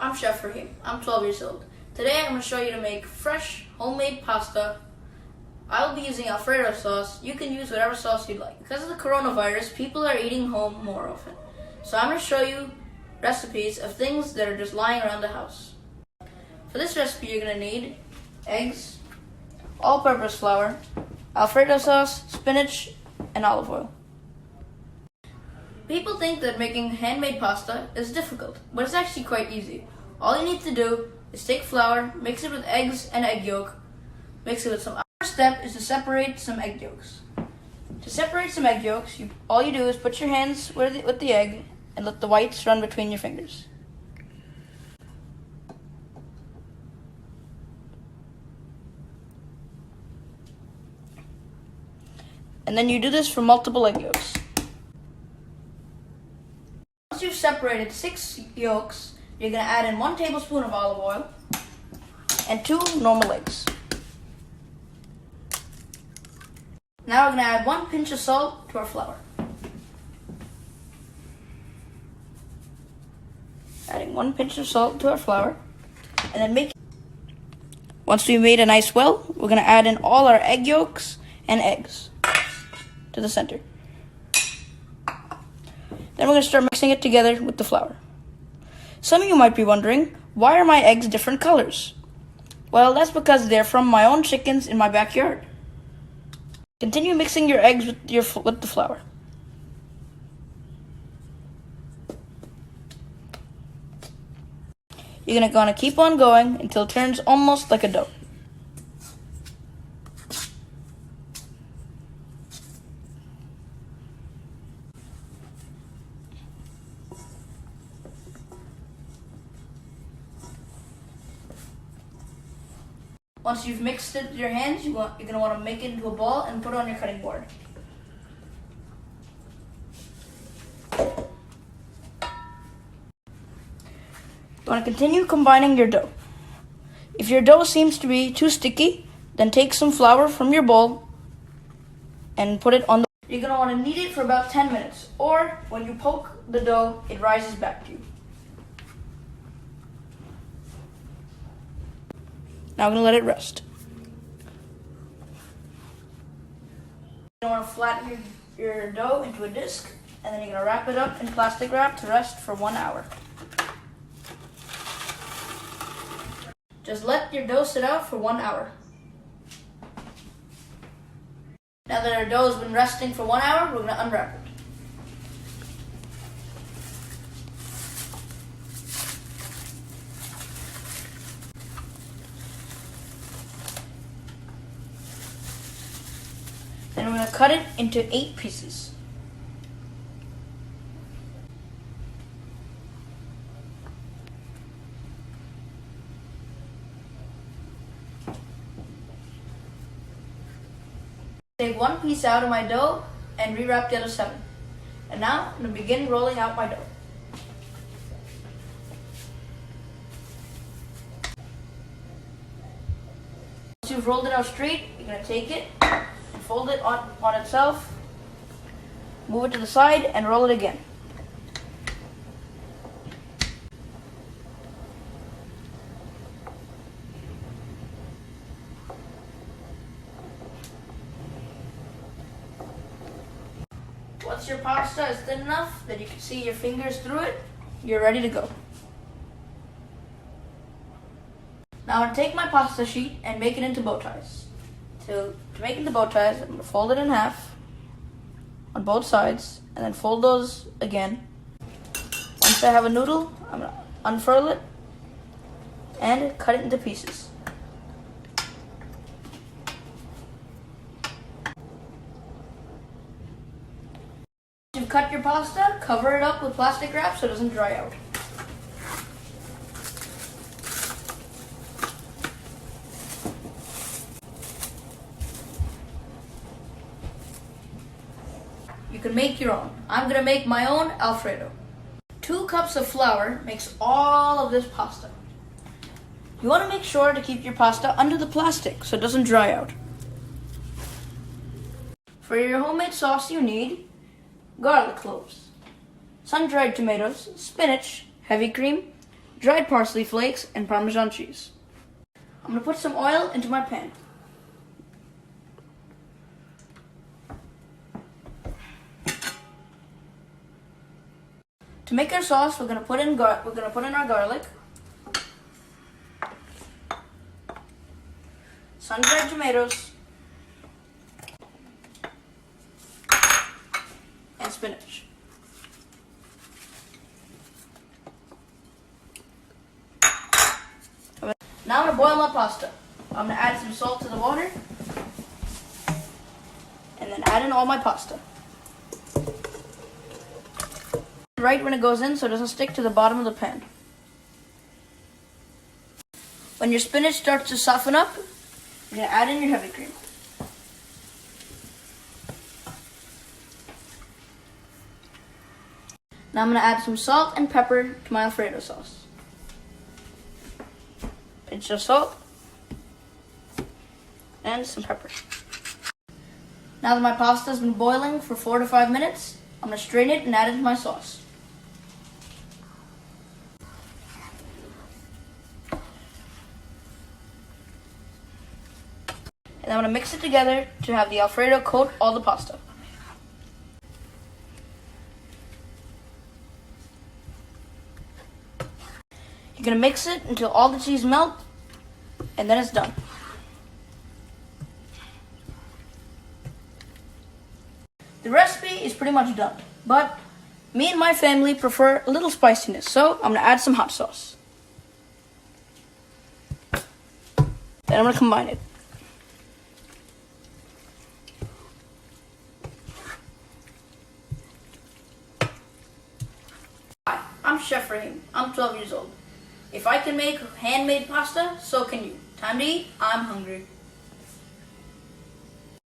I'm Chef Rahim. I'm 12 years old. Today I'm going to show you to make fresh homemade pasta. I'll be using Alfredo sauce. You can use whatever sauce you like. Because of the coronavirus, people are eating home more often. So I'm going to show you recipes of things that are just lying around the house. For this recipe you're going to need eggs, all-purpose flour, Alfredo sauce, spinach, and olive oil. People think that making handmade pasta is difficult, but it's actually quite easy. All you need to do is take flour, mix it with eggs and egg yolk, mix it with some. First step is to separate some egg yolks. To separate some egg yolks, all you do is put your hands with the egg and let the whites run between your fingers. And then you do this for multiple egg yolks. Once you've separated 6 yolks, you're going to add in 1 tablespoon of olive oil and 2 normal eggs. Now we're going to add 1 pinch of salt to our flour. Adding 1 pinch of salt to our flour, and then once we've made a nice well, we're going to add in all our egg yolks and eggs to the center. Then we're going to start mixing it together with the flour. Some of you might be wondering, why are my eggs different colors? Well, that's because they're from my own chickens in my backyard. Continue mixing your eggs with the flour. You're going to keep on going until it turns almost like a dough. Once you've mixed it with your hands, you're going to want to make it into a ball and put it on your cutting board. You want to continue combining your dough. If your dough seems to be too sticky, then take some flour from your bowl and put it on the. You're going to want to knead it for about 10 minutes, or when you poke the dough, it rises back to you. Now I'm going to let it rest. You're going to want to flatten your dough into a disc, and then you're going to wrap it up in plastic wrap to rest for 1 hour. Just let your dough sit out for 1 hour. Now that our dough has been resting for 1 hour, we're going to unwrap it. Then we're going to cut it into 8 pieces. Take 1 piece out of my dough and rewrap the other 7. And now I'm going to begin rolling out my dough. Once you've rolled it out straight, you're going to take it and fold it on itself, move it to the side, and roll it again. Once your pasta is thin enough that you can see your fingers through it, you're ready to go. Now I'm going to take my pasta sheet and make it into bow ties. To make into bow ties, I'm going to fold it in half on both sides and then fold those again. Once I have a noodle, I'm going to unfurl it and cut it into pieces. Once you've cut your pasta, cover it up with plastic wrap so it doesn't dry out. You can make your own. I'm going to make my own Alfredo. 2 cups of flour makes all of this pasta. You want to make sure to keep your pasta under the plastic so it doesn't dry out. For your homemade sauce you need garlic cloves, sun-dried tomatoes, spinach, heavy cream, dried parsley flakes, and Parmesan cheese. I'm going to put some oil into my pan. To make our sauce, we're going to put in our garlic, sun-dried tomatoes, and spinach. Now I'm going to boil my pasta. I'm going to add some salt to the water and then add in all my pasta. Right when it goes in so it doesn't stick to the bottom of the pan. When your spinach starts to soften up, you're going to add in your heavy cream. Now I'm going to add some salt and pepper to my Alfredo sauce. Pinch of salt and some pepper. Now that my pasta has been boiling for 4 to 5 minutes, I'm going to strain it and add it to my sauce. And I'm going to mix it together to have the Alfredo coat all the pasta. You're going to mix it until all the cheese melts, and then it's done. The recipe is pretty much done, but me and my family prefer a little spiciness, so I'm going to add some hot sauce. Then I'm going to combine it. Hi, I'm Chef Rahim. I'm 12 years old. If I can make handmade pasta, so can you. Time to eat. I'm hungry.